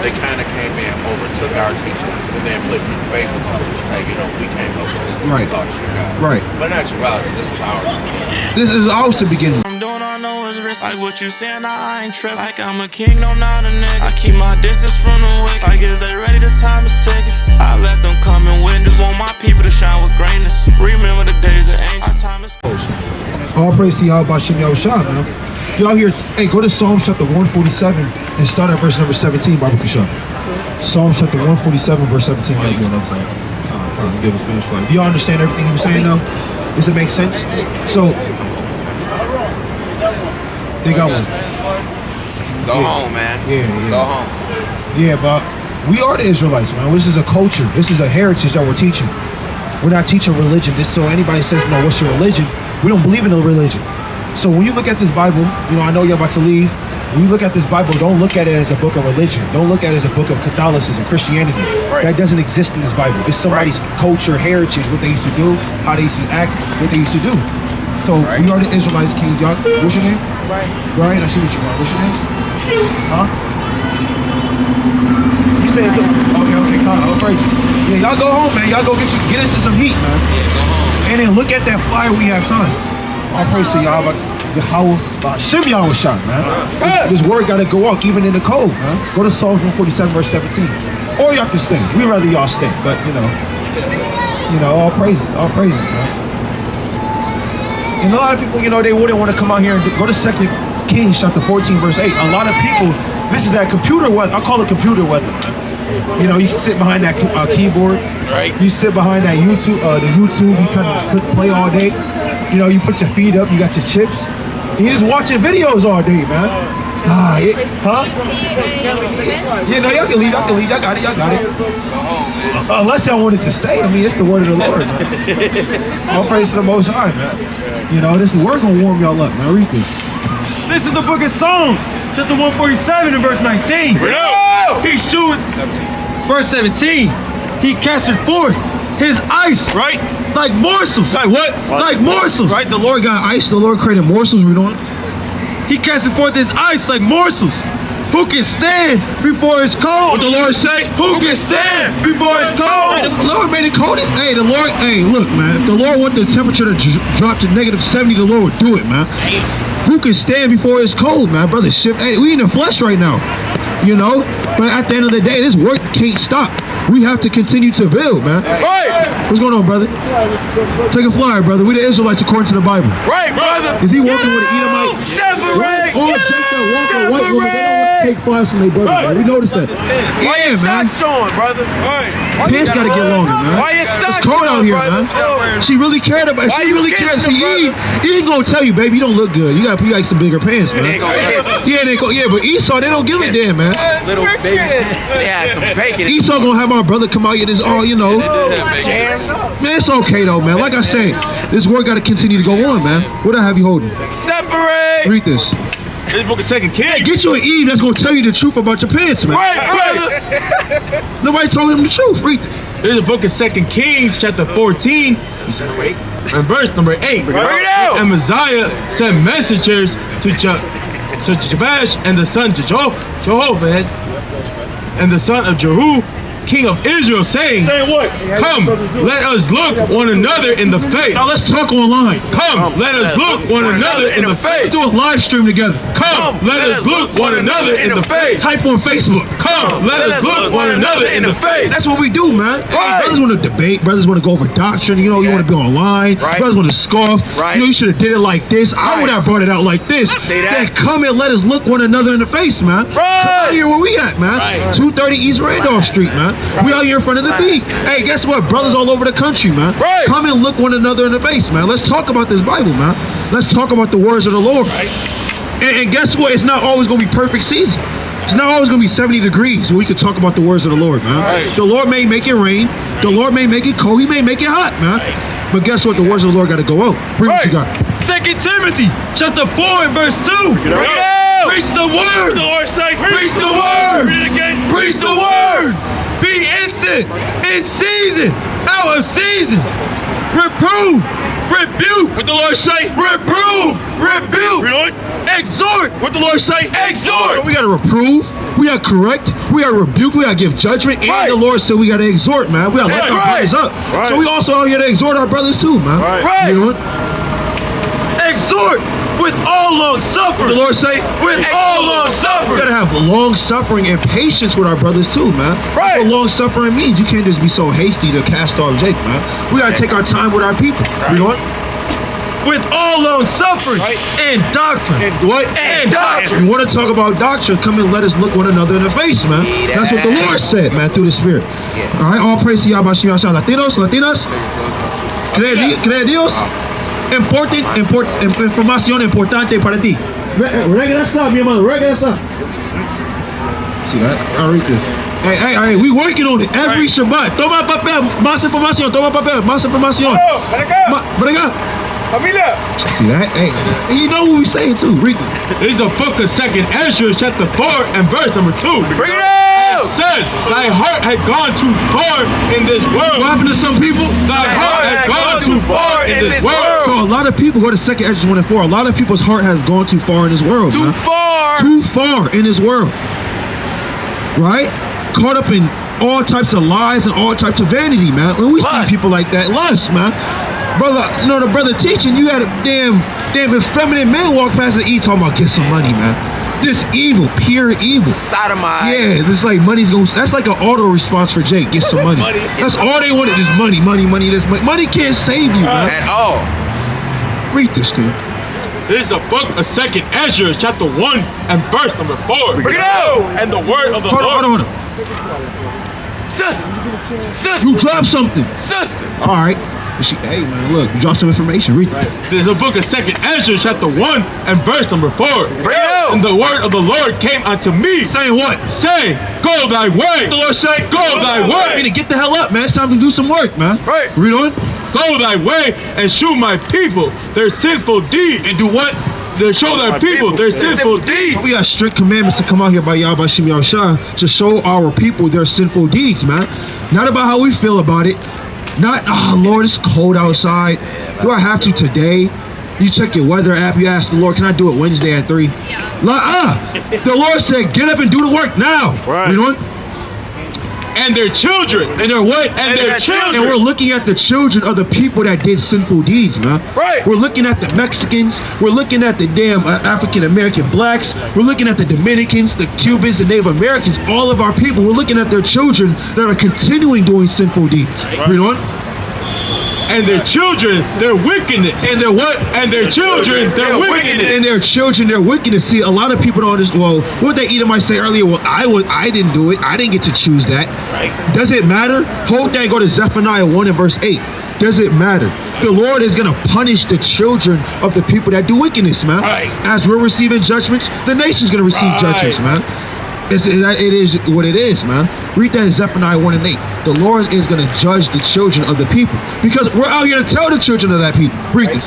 they kind of came in, overtook our teachings, and then flipped in the face of us and say, you know, we came up with this. Right. We taught you God. Right. But in actuality, this was ours. This is ours to begin with. I'm doing all I know is risk. Like what you saying, I ain't trip. Like I'm a king, no, not a nigga. I keep my distance from the wicked. I guess they ready, the time is ticking. I let them come and witness. Want my people to shine with greatness. Remember the days of angel. Our time is All praise to y'all about Shem Yahushua, man. Y'all here, hey, go to Psalm chapter 147 and start at verse number 17, Bible Kishah. Psalm chapter 147, verse 17. Like, you know what I'm saying? Give a Spanish flag. Do y'all understand everything he was saying now? Does it make sense? So, they got one. Go home, man. Yeah. Go home. Yeah, but we are the Israelites, man. This is a culture. This is a heritage that we're teaching. We're not teaching religion. So anybody says, no, what's your religion? We don't believe in a religion. So when you look at this Bible, you know, I know you're about to leave. When you look at this Bible, don't look at it as a book of religion. Don't look at it as a book of Catholicism, Christianity. Right. That doesn't exist in this Bible. It's somebody's culture, heritage, what they used to do, how they used to act, what they used to do. So we are the Israelites, kings. Y'all, what's your name? Brian, I see what you want. What's your name? Huh? You saying something? Okay, come on. Crazy. Yeah, y'all go home, man. Y'all go get us in some heat, man. Yeah, go home. And then look at that flyer. We have time. All praise to y'all. Yahweh, Shem Yahushua, man. This word got to go out even in the cold, man. Go to Psalms 147, verse 17. Or y'all can stay. We'd rather y'all stay, but you know, all praises, man. And a lot of people, you know, they wouldn't want to come out here and go to 2 Kings chapter 14, verse 8. A lot of people, this is that computer weather. I call it computer weather, man. You know, you sit behind that keyboard. Right. You sit behind that YouTube, you kind of click play all day. You know, you put your feet up, you got your chips. You just watching videos all day, man. Yeah, no, y'all can leave. Y'all got it. Unless y'all wanted to stay. I mean, it's the word of the Lord, man. All praise to the Most High, man. You know, this word gonna warm y'all up, man. Read this. This is the book of Psalms, chapter 147 and verse 19. He shewed, verse 17, he casted forth his ice, right? Like morsels. Like what? Like morsels. Right? The Lord got ice. The Lord created morsels. We doing? He casted forth his ice like morsels. Who can stand before his cold? What the Lord say? Who can stand before his cold? Hey, the Lord made it cold. Hey, the Lord. Hey, look, man. If the Lord want the temperature to drop to -70, the Lord would do it, man. Who can stand before his cold, man? Brother, hey, we in the flesh right now. You know? But at the end of the day, this work can't stop. We have to continue to build, man. Right. What's going on, brother? Take a flyer, brother. We the Israelites according to the Bible. Right, brother. Is he walking with an Edomite? Separate. All Jacob walk a white woman. They don't want to take flyers from their brother, man. We noticed that. Why your man. socks showing, brother? Pants gotta get longer, man. Why your socks It's cold out showing, here, brother? man. She really cared about. Why She you really kissing cared. him, Eve gonna tell you, baby, you don't look good. You gotta put like some bigger pants, man. They ain't gonna kiss him. Yeah, yeah, but Esau, they don't give a damn, man. Little baby. They had some bacon. Esau gonna have our brother come out here. This all, you know. Man, it's okay though, man. Like I said, this work gotta continue to go on, man. What I have you holding? Separate. Read this. This book of 2 Kings. Hey, get you an Eve that's gonna tell you the truth about your pants, man. Right, brother. Nobody told him the truth. Read this. This is the book of 2 Kings, chapter 14, and verse number 8. Read out. And Messiah sent messengers to Jabash and the son of Jehoahaz and the son of Jehu, king of Israel, saying what? Come, let us look one another in the face. Now let's talk online. Come, let us look one another in the face. Let's do a live stream together. Come, let us look one another in the face. Type on Facebook. Come, let us look one another in the face. That's what we do, man. Hey, Right. brothers want to debate. Brothers want to go over doctrine. You know, you want to be online. Right. Brothers want to scoff. Right. You know, you should have did it like this. I Right. would have brought it out like this. See that? Then come and let us look one another in the face, man. Come out here where we at, man. Right. 230 East Randolph Street, man. We out here in front of the beat. Hey, guess what? Brothers all over the country, man. Right. Come and look one another in the face, man. Let's talk about this Bible, man. Let's talk about the words of the Lord. Right. And guess what? It's not always going to be perfect season. It's not always going to be 70 degrees where we could talk about the words of the Lord, man. Right. The Lord may make it rain. The Lord may make it cold. He may make it hot, man. But guess what? The words of the Lord got to go out. Bring what you got. 2 Timothy, chapter 4 and verse 2. Bring it out. Preach the word. The Lord say, Preach the word. Read it again. Preach the word. Be instant, in season, out of season. Reprove, rebuke. What the Lord say? Reprove, rebuke. Read on. Exhort. What the Lord say? Exhort. So we gotta reprove, we gotta correct, we gotta rebuke, we gotta give judgment, and Right. the Lord said we gotta exhort, man. We gotta lift That's our right. brothers up. Right. So we also out here to exhort our brothers too, man. Right. You know what? Exhort with all long suffering. The Lord say, With all long we suffering. gotta have long suffering and patience with our brothers too, man. Right. That's what long suffering means. You can't just be so hasty to cast off Jake, man. We gotta take our time with our people. You know what? With all long suffering and doctrine. And what? And doctrine. You want to talk about doctrine? Come and let us look one another in the face, man. That's what the Lord said, man, through the Spirit. All right, all praise to Yahweh Shem Yahshua. Latinos, Latinas, cree Dios. Important información importante para ti. Regresa, mi hermano, regresa. See that? I'll read this. Hey, we working on it every Shabbat. Toma papel, más información, toma papel, más información. Ven acá. Familia. See that? Hey, and you know what we saying too. Read it. This is the book of 2nd Ezra, chapter 4 and verse number 2. Bring it out! It says, thy heart had gone too far in this world. What happened to some people? Thy heart had gone too far in this world. So a lot of people go to 2nd Ezra 1 and 4. A lot of people's heart has gone too far in this world. Too man. far. Too far in this world. Right? Caught up in all types of lies and all types of vanity, man. When we see people like that, lust, man. Brother, you know, the brother teaching, you had a damn effeminate man walk past and eat talking about get some money, man. This evil, pure evil. Sodomite. Yeah, this like money's going. That's like an auto response for Jake. Get some money. That's all they wanted. Is money, money, money. This money. Money can't save you, man. At all. Read this, dude. This is the book of 2nd Ezra, chapter 1 and verse number 4. Bring it out. And the word of the Hold Lord. on. Sister. You dropped something. Sister. All right. Hey, man, look, you dropped some information. Read it. This is the book of 2nd Ezra, chapter 1 and verse number 4. Bring it out. And the word of the Lord came unto me, Saying what? saying, go thy way. The Lord say, Go thy way. to get the hell up, man. It's time to do some work, man. Right. Read on. Go thy way and shew my people their sinful deed. And do what? Show thy people their sinful deeds. We got strict commandments to come out here by Yahweh Shem Yahushua to show our people their sinful deeds, man. Not about how we feel about it. Not, oh, Lord, it's cold outside. Do I have to today? You check your weather app. You ask the Lord, can I do it Wednesday at 3? The Lord said, get up and do the work now. Right. You know what? And their children. And they're what? And their children. And we're looking at the children of the people that did sinful deeds, man. Right. We're looking at the Mexicans. We're looking at the damn African-American blacks. We're looking at the Dominicans, the Cubans, the Native Americans, all of our people. We're looking at their children that are continuing doing sinful deeds. Read on. And their children, their wickedness. And their what? And their children, their wickedness. And their children, their wickedness. See, a lot of people don't understand. Well, what they Edom might say earlier, well, I didn't do it. I didn't get to choose that. Right. Does it matter? Hold that and go to Zephaniah 1 and verse 8. Does it matter? The Lord is going to punish the children of the people that do wickedness, man. Right. As we're receiving judgments, the nation's going to receive judgments, man. It is what it is, man. Read that in Zephaniah 1 and 8. The Lord is going to judge the children of the people because we're out here to tell the children of that people. Read this.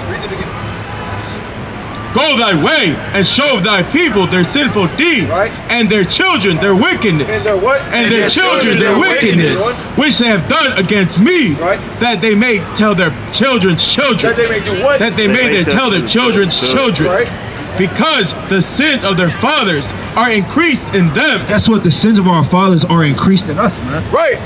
Go thy way and show thy people their sinful deeds, Right. and their children their wickedness, And their what? and their children their wickedness, which they have done against me, Right. that they may tell their children's children, That they may do what? that they may tell their children's children, Right. because the sins of their fathers are increased in them. That's what the sins of our fathers are increased in us, man. Right.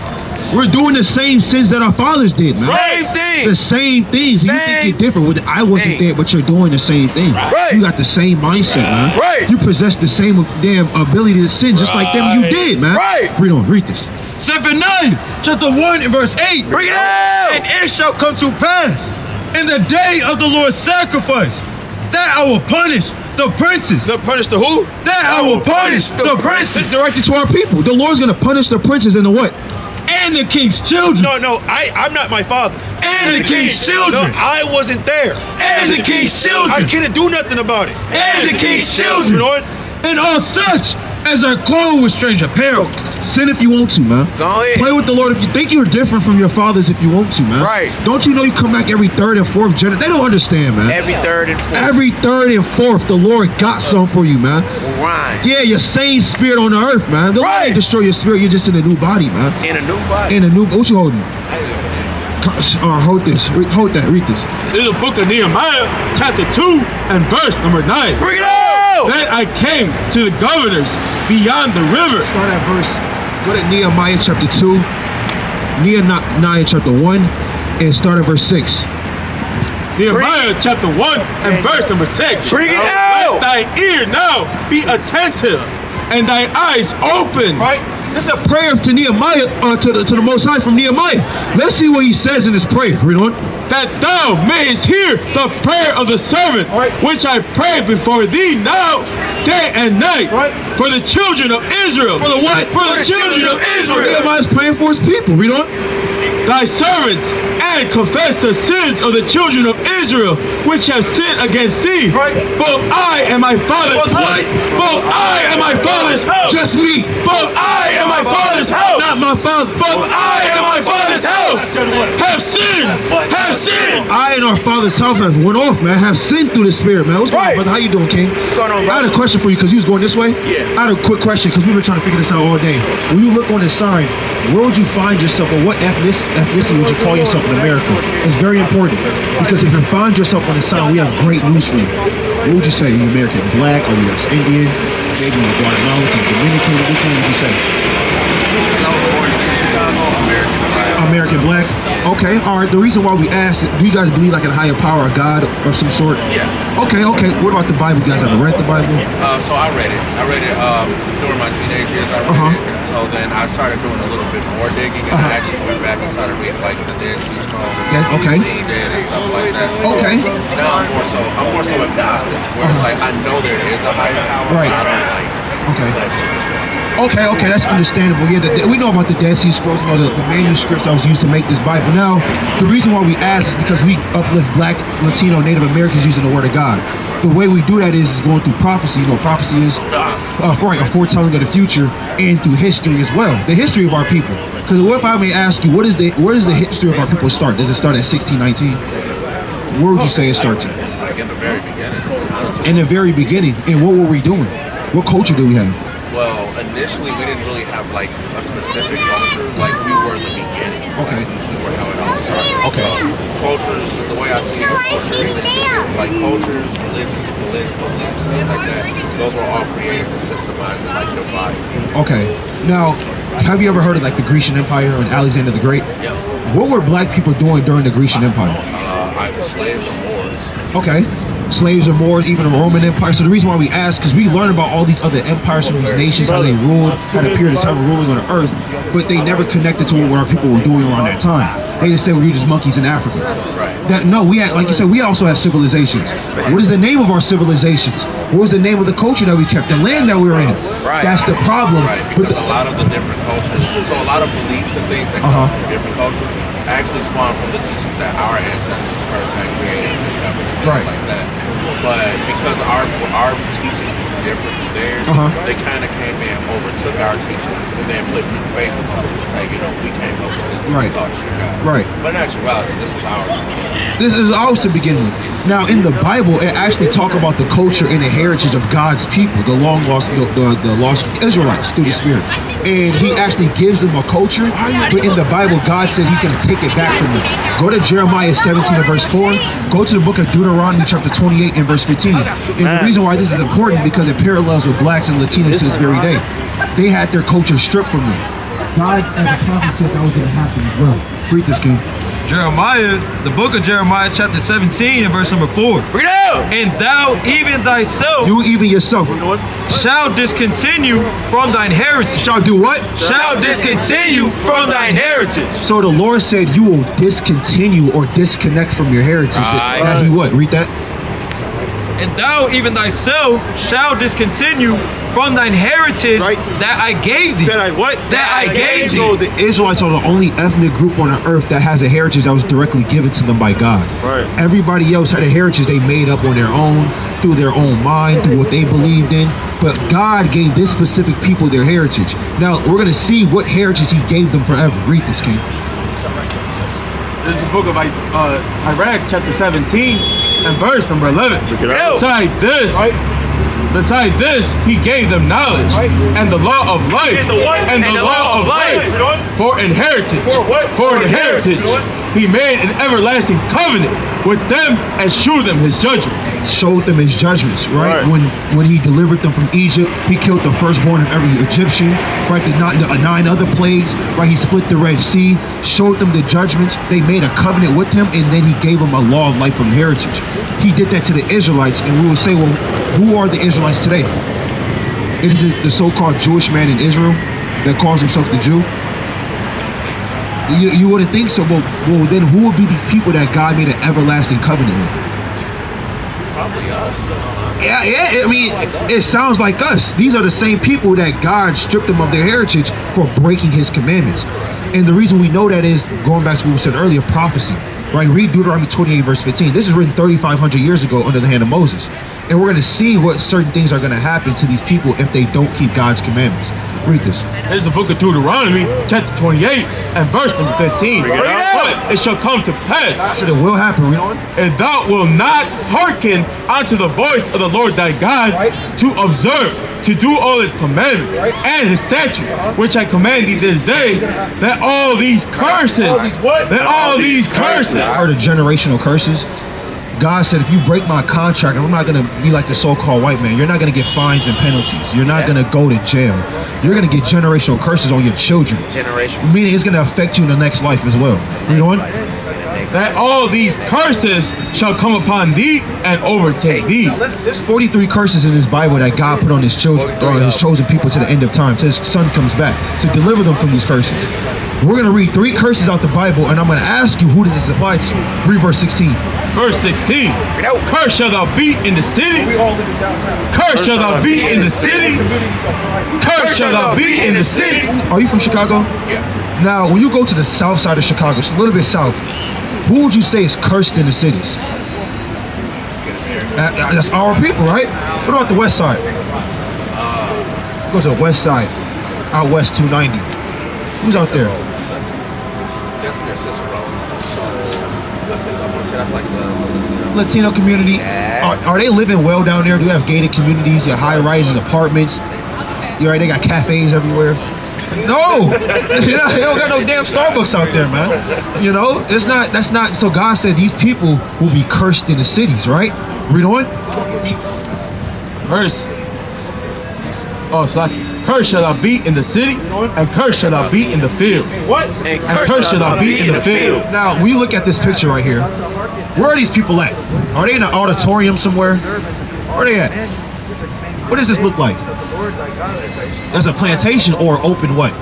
We're doing the same sins that our fathers did, man. Same thing. The same things. You think Same you're different. Well, I wasn't thing. there, but you're doing the same thing. Right. You got the same mindset, man. Right. You possess the same damn ability to sin just like them. You did, man. Right. Read on. Read this. Zephaniah chapter 1 and verse 8. Bring it out. And it shall come to pass in the day of the Lord's sacrifice that I will punish the princes. Punish the who? That I will punish the It's princes directed to our people. The Lord's going to punish the princes and the what? and the king's children. No, I'm not my father. And the king's children. No, I wasn't there. And the king's I children. couldn't do nothing about it. And the king's You children. know what? And all such as are clothed with strange apparel. Sin if you want to, man. Go ahead. Play with the Lord if you think you're different from your fathers if you want to, man. Right. Don't you know you come back every third and fourth generation? They don't understand, man. Every third and fourth. Every third and fourth, the Lord got something for you, man. Rhyme. Yeah, your same spirit on the earth, man. The Lord Right. ain't destroy your spirit. You're just in a new body, man. In a new body. In a new, what you holding? Hold this. Hold that. Read this. This is the book of Nehemiah, chapter 2 and verse number 9. Bring it out. Then I came to the governors beyond the river. Start at verse, go to Nehemiah chapter 2, Nehemiah chapter 1, and start at verse 6. Nehemiah chapter 1 and verse number 6. Bring it out. Let thy ear now be attentive and thy eyes open. Right? This is a prayer to Nehemiah, to the Most High from Nehemiah. Let's see what he says in his prayer. Read on. That thou mayest hear the prayer of the servant, Right. which I pray before thee now, day and night, Right. for the children of Israel. For the what? For the children of Israel. Nehemiah's praying for his people. Read on. Thy servants, and confess the sins of the children of Israel, which have sinned against thee. Right. Both I and my father's Both what? house. Both I and my father's house. Just me. Both I and my father's house. Not my father. Both I and my father's house have sinned. Have sinned. I and our father's house have went off, man. Have sinned through the spirit, man. What's going on, Right. brother? How you doing, King? What's going on, I had brother? a question for you because you was going this way. Yeah. I had a quick question because we've been trying to figure this out all day. When you look on this sign, where would you find yourself, or what ethnicity would you call yourself in America? It's very important because if you find yourself on the sign, we have great news for you. What would you say? Are you American black? Are you Indian? Maybe Guatemalan, Dominican? Which one would you say? I was born in Chicago, American black. American black. Okay, all right. The reason why we asked, do you guys believe like in a higher power, a God of some sort? Yeah. Okay. What about the Bible? You guys ever read the Bible? So I read it. During my teenage years. I read it. And so then I started doing a little bit more digging, and I actually went back and started reading like the Dead Sea Scrolls, Okay. Dead and stuff like that. Okay. Now I'm more so agnostic, where it's like I know there is a higher power, Right. but I don't like Okay. accept it as well. Okay, that's understandable. Yeah, we know about the Dead Sea Scrolls, you know, the manuscripts that was used to make this Bible. Now, the reason why we ask is because we uplift Black, Latino, Native Americans using the Word of God. The way we do that is going through prophecy. You know, prophecy is a foretelling of the future, and through history as well, the history of our people. Because what if I may ask you, where does the history of our people start? Does it start at 1619? Where would you say it starts at? Like in the very beginning. In the very beginning. And what were we doing? What culture do we have? Well, initially we didn't really have like a specific culture. Like we were the beginning. Okay. Like, we were how it all started. Okay. So, cultures, the way I see it, like cultures, religions, beliefs, things like that. Those were all created to systemize and like divide people. Okay. Now, have you ever heard of like the Grecian Empire and Alexander the Great? Yeah. What were black people doing during the Grecian Empire? Either slaves or Moors. Okay. Slaves or Moors, even the Roman Empire. So the reason why we ask, because we learn about all these other empires from these nations, how they ruled, had a period of time of ruling on the earth, but they never connected to what our people were doing around that time. They just said we were just monkeys in Africa. Right. We had, like you said, we also have civilizations. What is the name of our civilizations? What was the name of the culture that we kept? The land that we were in. Right. That's the problem. Right, because a lot of the different cultures, so a lot of beliefs and things that come from different cultures actually spawn from the teachings that our ancestors first had created and discovered and things Right. like that. But because our teachings were different from theirs, they kind of came in, overtook our teachings, and then flipped the face of them to say, we came up with this. Right. We thought you got it. Right. But in actuality, this was ours. This is ours to begin with. Now, in the Bible, it actually talk about the culture and the heritage of God's people, the long lost, the lost Israelites through the Spirit. And He actually gives them a culture, but in the Bible, God said He's going to take it back from them. Go to Jeremiah 17 and verse 4. Go to the book of Deuteronomy chapter 28 and verse 15. And the reason why this is important because it parallels with blacks and Latinos to this very day. They had their culture stripped from them. God, as a prophet, said that was going to happen as well. Read this, King. Jeremiah, the book of Jeremiah, chapter 17 and verse number 4. Bring it out. And thou even thyself You even yourself shall discontinue from thine heritage. shall do what? Shall discontinue from thine heritage. So the Lord said you will discontinue or disconnect from your heritage. That He would. Read that. And thou even thyself shall discontinue from thine heritage that I gave thee. That I what? That I gave thee. So the Israelites are the only ethnic group on the earth that has a heritage that was directly given to them by God. Right. Everybody else had a heritage they made up on their own, through their own mind, through what they believed in. But God gave this specific people their heritage. Now, we're going to see what heritage He gave them forever. Read this, King. This is the book of Iraq, chapter 17 and verse number 11. Out. Say this. Besides this, he gave them knowledge and the law of life and the law of life for inheritance. For what? For inheritance. He made an everlasting covenant with them and shewed them his judgment. Showed them his judgments, right? When he delivered them from Egypt, he killed the firstborn of every Egyptian, right? The nine other plagues, right? He split the Red Sea, showed them the judgments. They made a covenant with him, and then he gave them a law of life from heritage. He did that to the Israelites, and we will say, well, who are the Israelites today? It is the so-called Jewish man in Israel that calls himself the Jew. You wouldn't think so, but well, then who would be these people that God made an everlasting covenant with? Probably us. Yeah, I mean, it sounds like us. These are the same people that God stripped them of their heritage for breaking his commandments. And the reason we know that is, going back to what we said earlier, prophecy. Right? Read Deuteronomy 28, verse 15. This is written 3,500 years ago under the hand of Moses. And we're going to see what certain things are going to happen to these people if they don't keep God's commandments. Read this. This is the book of Deuteronomy, chapter 28, and verse number 15. But it shall come to pass. I said it will happen. Read on. And thou wilt not hearken unto the voice of the Lord thy God to observe, to do all his commandments and his statutes, which I command thee this day, that all these curses, Are the generational curses. God said, if you break my contract, I'm not going to be like the so-called white man. You're not going to get fines and penalties. You're not going to go to jail. You're going to get generational curses on your children. Meaning it's going to affect you in the next life as well. You know what? That all these curses shall come upon thee and overtake thee. There's 43 curses in this Bible that God put on his children, or his chosen people to the end of time, till his son comes back to deliver them from these curses. We're going to read 3 curses out the Bible, and I'm going to ask you, who does this apply to? Read verse 16. Verse 16. Curse shall thou be in the city. Curse shall thou be in the city. Curse shall thou be in the city. Are you from Chicago? Yeah. Now, when you go to the south side of Chicago, it's a little bit south, who would you say is cursed in the cities? That's our people, right? What about the west side? Go to the west side, out west 290. Who's out there? That's their sister roles. That's like the Latino community. Are they living well down there? Do you have gated communities, your high-rises, apartments? You right? They got cafes everywhere. No, they don't got no damn Starbucks out there, man. You know, it's not. That's not. So God said these people will be cursed in the cities, right? Read on. Verse. Oh, it's like, curse shall thou be in the city, and curse shall thou be in the field. What? And curse shall thou be in the field. Now, when you look at this picture right here, where are these people at? Are they in an auditorium somewhere? Where are they at? What does this look like? There's a plantation or open what?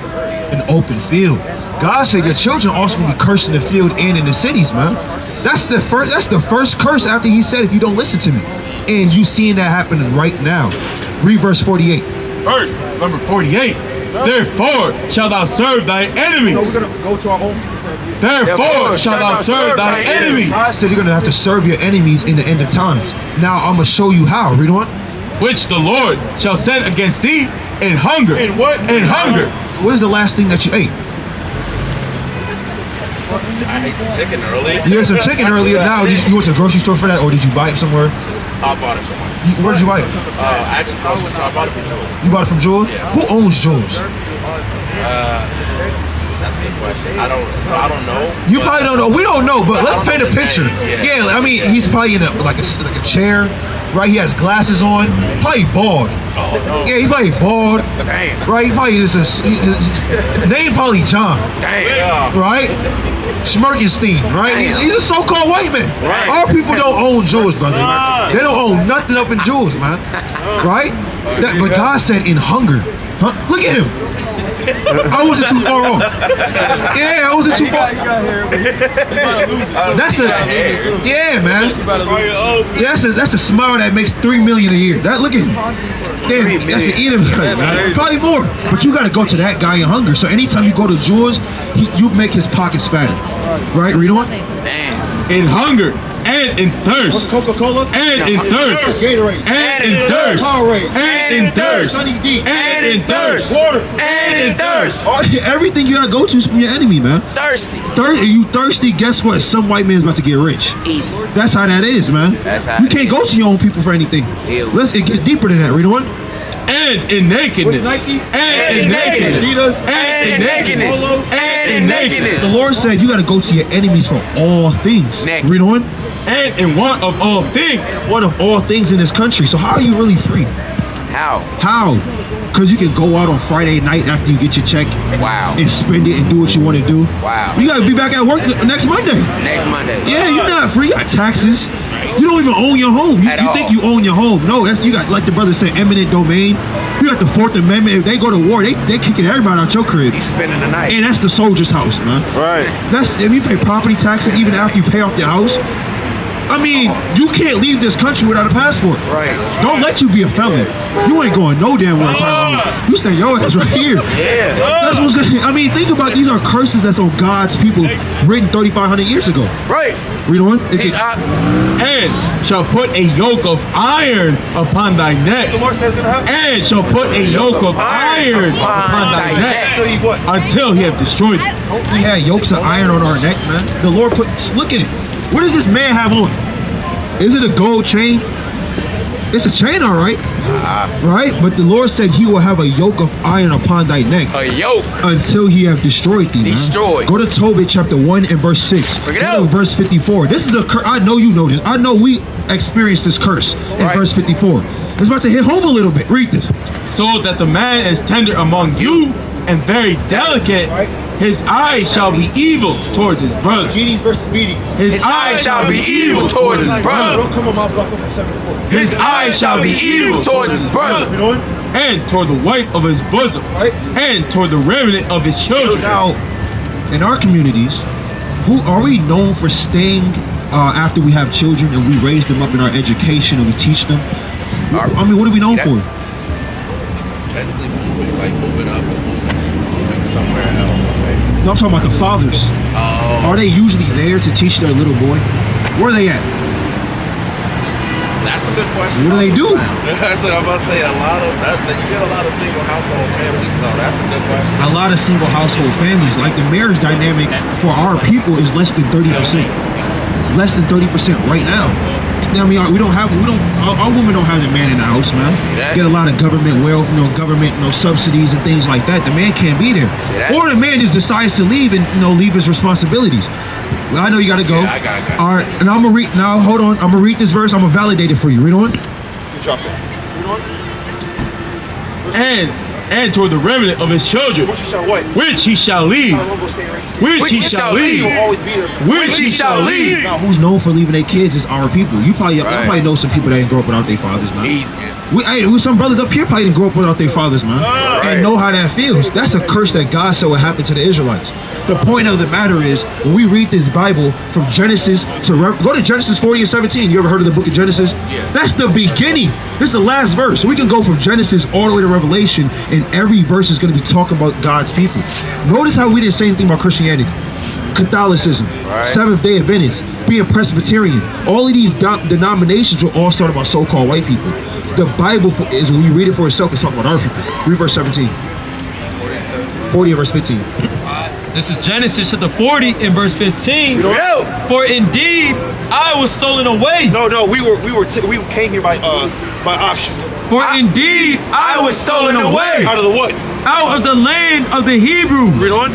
An open field. God said your children also will be cursed in the field and in the cities, man. That's the first curse after he said, if you don't listen to me. And you seeing that happening right now. Read verse 48. Verse number 48. Therefore shalt thou serve thy enemies. We're gonna go to our own. Therefore shalt thou serve thy enemies. God said you're gonna have to serve your enemies in the end of times. Now I'm gonna show you how. Read on. Which the Lord shall send against thee in hunger. In what? In hunger. What is the last thing that you ate? I ate some chicken earlier. You had some chicken earlier. Now you went to the grocery store for that, or did you buy it somewhere? I bought it from one. Where did you buy it? Actually, grocery store. I bought it from Joel. You bought it from Jules? Yeah. Who owns Jules? That's a good question. I don't know. You probably don't know. We don't know, but let's paint a picture. Yeah. I mean, he's probably in like a chair, right? He has glasses on. Probably bald. Yeah, he probably bald. Right? He probably is his name probably John. Yeah. Right? Schmerkenstein, right? He's a so-called white man. Right. Our people don't own Jews, brother. They don't own nothing up in Jews, man. Right? But God said in hunger. Huh? Look at him. I wasn't too far off. Yeah, I wasn't too far. That's man. Yeah, that's a smile that makes $3 million a year. Look at him. Damn, that's the eating. Probably more. But you got to go to that guy in hunger. So anytime you go to Jews, you make his pockets fatter. Right? Read on. In hunger and in thirst, Coca-Cola, and in thirst, Gatorade, and in thirst, Powerade, and in thirst, Sunny D, and in thirst, water, And in thirst. everything you gotta go to is from your enemy, man. Thirsty. You thirsty? Guess what? Some white man's about to get rich. Easy. That's how that is, man. That's how you it can't go to your own people for anything. Deal. It gets deeper than that. Read on. and in nakedness, Nike? and in nakedness, Adidas, and in nakedness, and in nakedness, The Lord said you got to go to your enemies for all things. Naked. Read on. and in want of all things. One of all things in this country. So how are you really free? How? How? Because you can go out on Friday night after you get your check Wow. and spend it and do what you want to do. Wow. You got to be back at work next Monday. Next Monday. Yeah, you're not free. You got taxes. You don't even own your home. You think you own your home. No, that's you got, like the brother said, eminent domain. You got the 4th Amendment. If they go to war, they kicking everybody out your crib. He's spending the night. And that's the soldier's house, man. Right. That's if you pay property taxes even after you pay off your house. I mean, you can't leave this country without a passport. Right. Don't let you be a felon. You ain't going no damn where. You stay your ass right here. Yeah. That's what's good. I mean, think about these are curses that's on God's people written 3,500 years ago. Right. Read on. And shall put a yoke of iron upon thy neck. The Lord says it's gonna happen. And shall put a yoke of iron upon thy neck Until he what? until he have destroyed it. We had yokes of iron on our neck, man. The Lord put. Look at it. What does this man have on? Is it a gold chain? It's a chain, all right. Right? But the Lord said he will have a yoke of iron upon thy neck. A yoke. Until he have destroyed thee. Destroyed. Man. Go to Toby chapter 1 and verse 6. Bring it Go out. to verse 54. This is a curse. I know you know this. I know we experienced this curse in Right. verse 54. It's about to hit home a little bit. Read this. So that the man is tender among you and very delicate, his eyes shall be evil towards his brother. Genies versus beating. His eyes shall be evil towards his brother. Don't come on my block up on 74. His eyes shall be evil towards his brother. You know? And toward the wife of his bosom, Right. and toward the remnant of his children. Now, in our communities, who are we known for staying after we have children and we raise them up in our education and we teach them? I mean, what are we known for? Basically, moving up, moving somewhere else. Basically. No, I'm talking about the fathers. Are they usually there to teach their little boy? Where are they at? That's a good question. What do they do? So I'm about to say a lot of that. You get a lot of single household families, so that's a good question. A lot of single household families, like the marriage dynamic for our people is less than 30%. Less than 30% right now. I mean, our women don't have the man in the house, man. that? Get a lot of government wealth, government, subsidies and things like that. The man can't be there. that? Or the man just decides to leave and, leave his responsibilities. Well, I know you gotta go. Yeah, I got it. All right, and I'm gonna read, now hold on, I'm gonna read this verse, I'm gonna validate it for you. Read on. Drop it. And toward the remnant of his children, What you shall what? which he shall lead, which he shall lead, Always be there. which he shall lead. Now, who's known for leaving their kids is our people. You probably know some people that didn't grow up without their fathers, man. Easy. Some brothers up here probably didn't grow up without their fathers, man. And know how that feels. That's a curse that God said would happen to the Israelites. The point of the matter is, when we read this Bible from Genesis to go to Genesis 40 and 17. You ever heard of the book of Genesis? Yeah. That's the beginning. This is the last verse. So we can go from Genesis all the way to Revelation, and every verse is going to be talking about God's people. Notice how we didn't say anything about Christianity, Catholicism, Seventh-day Adventists, being Presbyterian. All of these denominations will all start about so-called white people. The Bible is, when you read it for itself, it's talking about our people. Read verse 17. 40 and verse 15. This is Genesis chapter 40 in verse 15. Yo. For indeed I was stolen away. No, we came here by option. For indeed I was stolen away. Out of the what? out of the land of the Hebrews. Read on.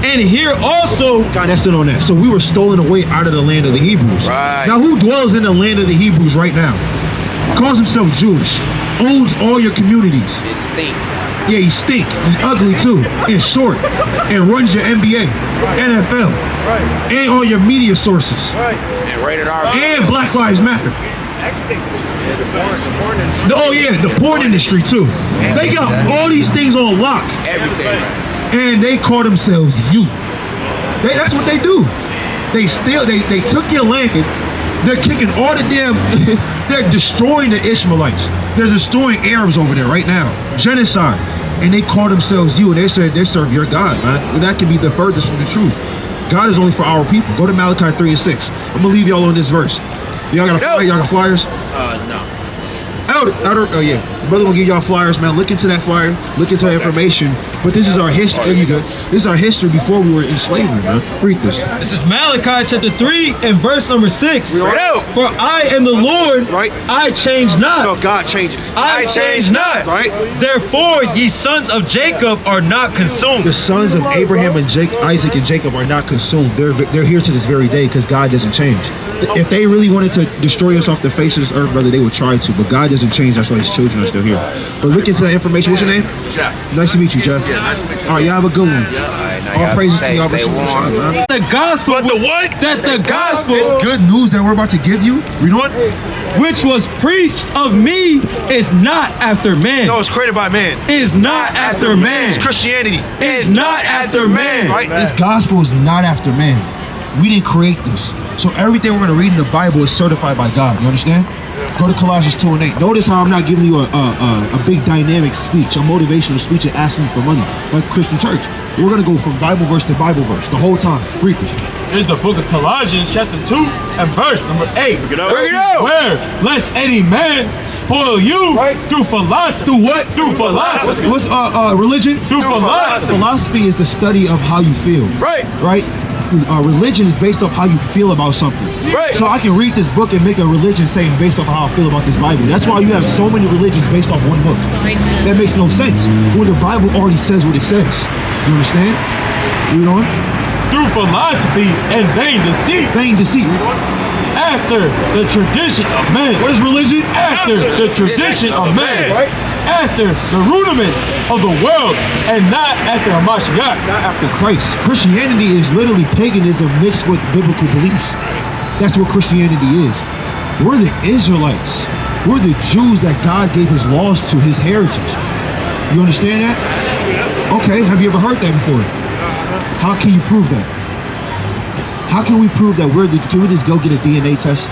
And here also, God, that's it on that. So we were stolen away out of the land of the Hebrews. Right. Now, who dwells in the land of the Hebrews right now? Calls himself Jewish. Owns all your communities. It stink. Yeah, he stink. He's ugly too. And short. And runs your NBA, NFL, and all your media sources. And rated R. And Black Lives Matter. Actually, the porn industry. Oh yeah, the porn industry too. They got all these things on lock. Everything. And they call themselves youth. That's what they do. They took your land. They're kicking all the damn. They're destroying the Ishmaelites. They're destroying Arabs over there right now. Genocide. And they call themselves you. And they said they serve your God, man. And that can be the furthest from the truth. God is only for our people. Go to Malachi 3 and 6. I'm gonna leave y'all on this verse. Y'all got flyers? No. Elder, oh yeah. The brother will give y'all flyers, man. Look into that flyer. Look into that information. But this is our history. There you go. This is our history before we were in slavery, man. Read this. This is Malachi chapter 3 and verse number 6. Right. For I am the Lord, Right. I change not. No, God changes. I change not. Right? Therefore, ye sons of Jacob are not consumed. The sons of Abraham and Isaac and Jacob are not consumed. They're here to this very day because God doesn't change. If they really wanted to destroy us off the face of this earth, brother, they would try to. But God doesn't change. That's why His children are still here. But look into that information. What's your name? Jeff. Nice to meet you, Jeff. Yeah, nice to meet you. All right, y'all have a good one. All praises to y'all. Stay warm. The gospel, But the what? that the gospel This good news that we're about to give you, read on. which was preached of me is not after man. No, it's created by man. Is not after man. It's Christianity. Is not after man. Right? This gospel is not after man. We didn't create this. So everything we're going to read in the Bible is certified by God. You understand? Go to Colossians 2 and 8. Notice how I'm not giving you a big dynamic speech, a motivational speech and asking for money like Christian church. We're going to go from Bible verse to Bible verse the whole time. Read this. Is the book of Colossians chapter 2 and verse number 8. Bring it out. Where lest any man spoil you through philosophy. Through what? Through philosophy. What's religion? Through philosophy. Philosophy is the study of how you feel. Right. Right? Religion is based off how you feel about something. Right. So I can read this book and make a religion saying based off how I feel about this Bible. That's why you have so many religions based off one book. That makes no sense when the Bible already says what it says. You understand? Read on. Through philosophy and vain deceit. Vain deceit. After the tradition of man. What is religion? After the tradition of man. Right? After the rudiments of the world and not after Hamashiach. Not after Christ. Christianity is literally paganism mixed with biblical beliefs. That's what Christianity is. We're the Israelites. We're the Jews that God gave His laws to, His heritage. You understand that? Okay, have you ever heard that before? How can you prove that? How can we prove that can we just go get a DNA test?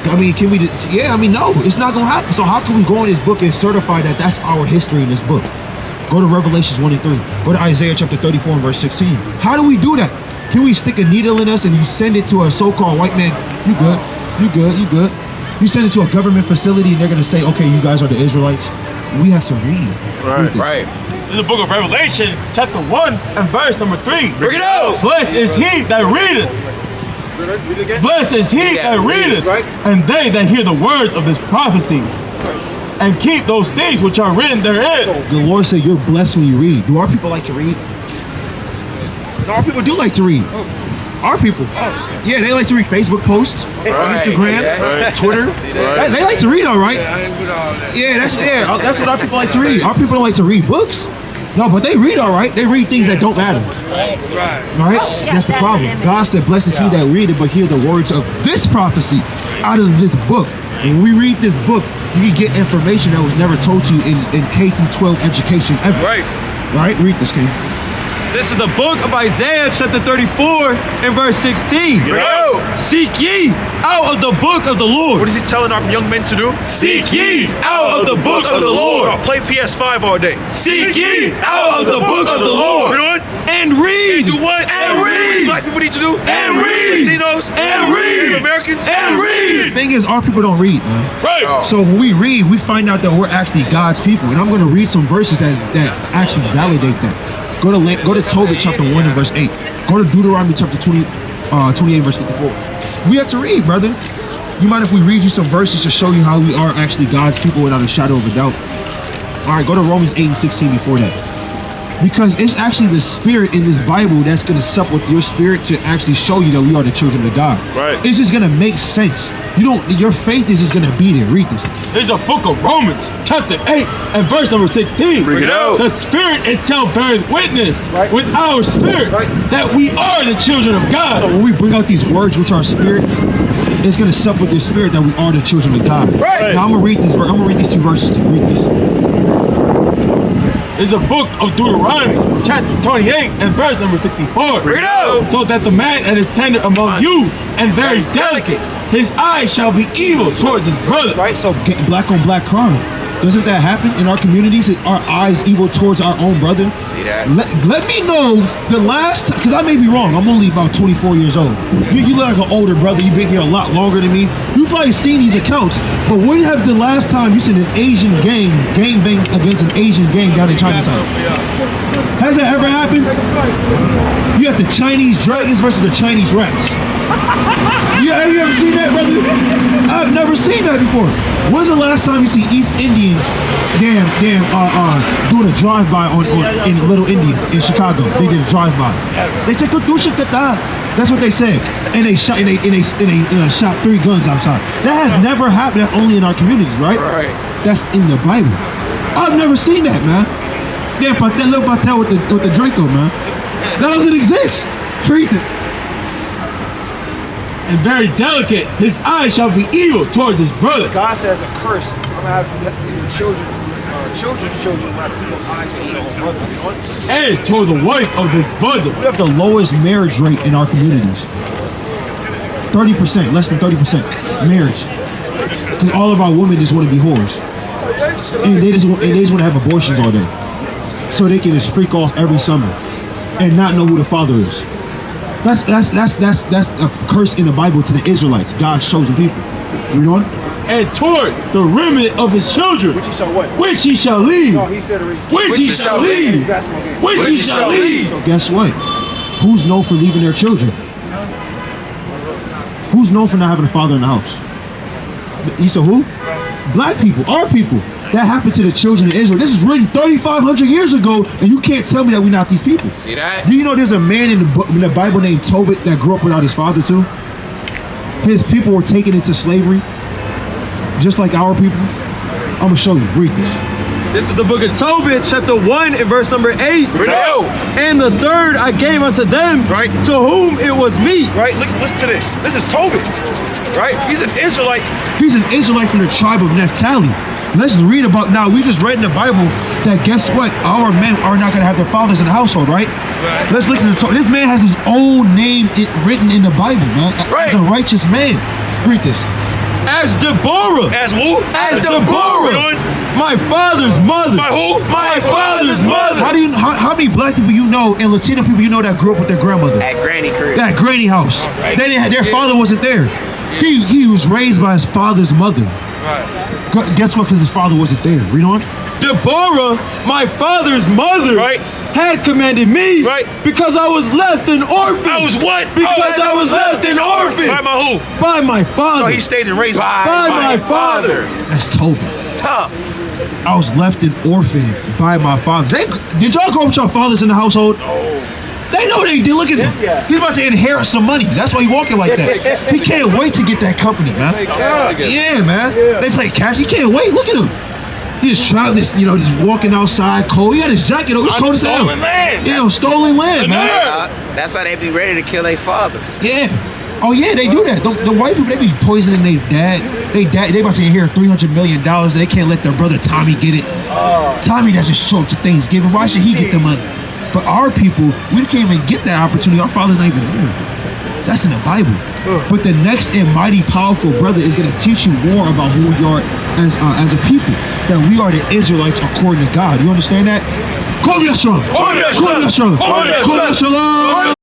I mean, can we just, no, it's not going to happen. So how can we go in this book and certify that that's our history in this book? Go to Revelations 1 and 3. Go to Isaiah chapter 34 and verse 16. How do we do that? Can we stick a needle in us and you send it to a so-called white man? You good. You send it to a government facility and they're going to say, okay, you guys are the Israelites. We have to read. Right. In the book of Revelation, chapter 1 and verse number 3. Bring it out. Blessed is he that readeth. Blessed is he that readeth, and they that hear the words of this prophecy, and keep those things which are written therein. The Lord said you're blessed when you read. Do our people like to read? Our people do like to read. Our people. Yeah, they like to read Facebook posts, Instagram, Twitter. They like to read, all right. Yeah, that's what our people like to read. Our people don't like to read books. No, but they read all right. They read things that don't matter. Right? That's the problem. God said, blessed is he that readeth, but hear the words of this prophecy out of this book. When we read this book, you can get information that was never told to you in K through 12 education ever. Right? Read this, King. This is the book of Isaiah chapter 34 and verse 16. Seek ye out of the book of the Lord. What is he telling our young men to do? Seek ye out of the book of the Lord. Play PS5 all day. Seek ye out of the book of the Lord. And read. Do what? And read. Black people need to do. And read. Latinos. And read. Americans. And read. The thing is, our people don't read, man. Right. So when we read, we find out that we're actually God's people. And I'm going to read some verses that actually validate that. Go to Toby chapter 1 and verse 8. Go to Deuteronomy chapter 28 verse 54. We have to read, brother. You mind if we read you some verses to show you how we are actually God's people without a shadow of a doubt? All right, go to Romans 8 and 16 before that. Because it's actually the spirit in this Bible that's going to sup with your spirit to actually show you that we are the children of God. Right. It's just going to make sense. Your faith is just going to be there. Read this. There's a book of Romans, chapter 8 and verse number 16. Bring it out. The Spirit itself bears witness with our spirit that we are the children of God. So when we bring out these words which are spirit, it's going to sup with your spirit that we are the children of God. Right. Now I'm going to read this. I'm going to read these two verses. Read this. Is the book of Deuteronomy, chapter 28 and verse number 54. Bring it out. So that the man that is tender among you and very delicate, his eyes shall be evil towards his brother. Right. So black on black crime. Doesn't that happen in our communities? Our eyes evil towards our own brother? See that? Let me know the last time, because I may be wrong. I'm only about 24 years old. You look like an older brother. You've been here a lot longer than me. You've probably seen these accounts. But when have the last time you seen an Asian gang bang against an Asian gang down in Chinatown? Has that ever happened? You have the Chinese dragons versus the Chinese rats. Yeah, have you ever seen that, brother? I've never seen that before. When's the last time you see East Indians doing a drive-by in Little India in Chicago? They did a drive-by. They said, that's what they said, and they shot shot 3 guns outside. That has never happened. That's only in our communities, right? Right. That's in the Bible. I've never seen that, man. Yeah, but that little patel with the Draco, man. That doesn't exist. Read this. And very delicate, his eyes shall be evil towards his brother. God says a curse. I'm gonna have your children's children have evil eyes to their own brother. And toward the wife of his bosom. We have the lowest marriage rate in our communities. 30%, less than 30% marriage. Because all of our women just want to be whores, and they just want to have abortions all day, so they can just freak off every summer and not know who the father is. That's a curse in the Bible to the Israelites, God's chosen people. You know? And toward the remnant of his children, Which he shall what? which he shall lead. No, he said the reason. Which he shall lead. Which he shall lead. So guess what? Who's known for leaving their children? Who's known for not having a father in the house? You said who? Black people, our people. That happened to the children of Israel. This is written 3,500 years ago, and you can't tell me that we're not these people. See that? Do you know there's a man in the Bible named Toby that grew up without his father too? His people were taken into slavery, just like our people. I'm gonna show you. Read this. This is the book of Toby, chapter 1 and verse number 8. No. And the third I gave unto them, Right. to whom it was meet. Right? Listen to this. This is Toby. Right? He's an Israelite. He's an Israelite from the tribe of Naphtali. Let's read about now. We just read in the Bible that guess what? Our men are not gonna have their fathers in the household, right? Let's listen to Toby. This man has his own name written in the Bible, man. Right. As a righteous man. Read this. As Deborah. As who? As Deborah. My father's mother. My who? My father's mother. How many black people you know and Latino people you know that grew up with their grandmother? At Granny crib. That granny house. They didn't have, their father wasn't there. He was raised by his father's mother. Guess what? Because his father wasn't there. Read on. Deborah, my father's mother, Right. had commanded me, Right. because I was left an orphan. I was what? Because I was left an orphan. By my who? By my father. No, he stayed and raised by my father. That's Toby. Tough. I was left an orphan by my father. Did y'all grow up with your fathers in the household? No. They know they did. Look at him. He's about to inherit some money. That's why he walking like that. He can't wait to get that company, man. Yeah, man. They play cash. He can't wait. Look at him. He just traveling, just walking outside cold. He had his jacket on. It was cold as hell. Stolen land. Yeah, on stolen land, man. That's why they be ready to kill their fathers. Yeah. Oh yeah, they do that. The white people, they be poisoning their dad. They about to inherit $300 million. They can't let their brother Tommy get it. Tommy doesn't show up to Thanksgiving. Why should he get the money? But our people, we can't even get that opportunity. Our father's not even here. That's in the Bible. But the next and mighty powerful brother is going to teach you more about who we are as a people. That we are the Israelites according to God. You understand that? Call me a strong. Call me a strong. Call me a strong.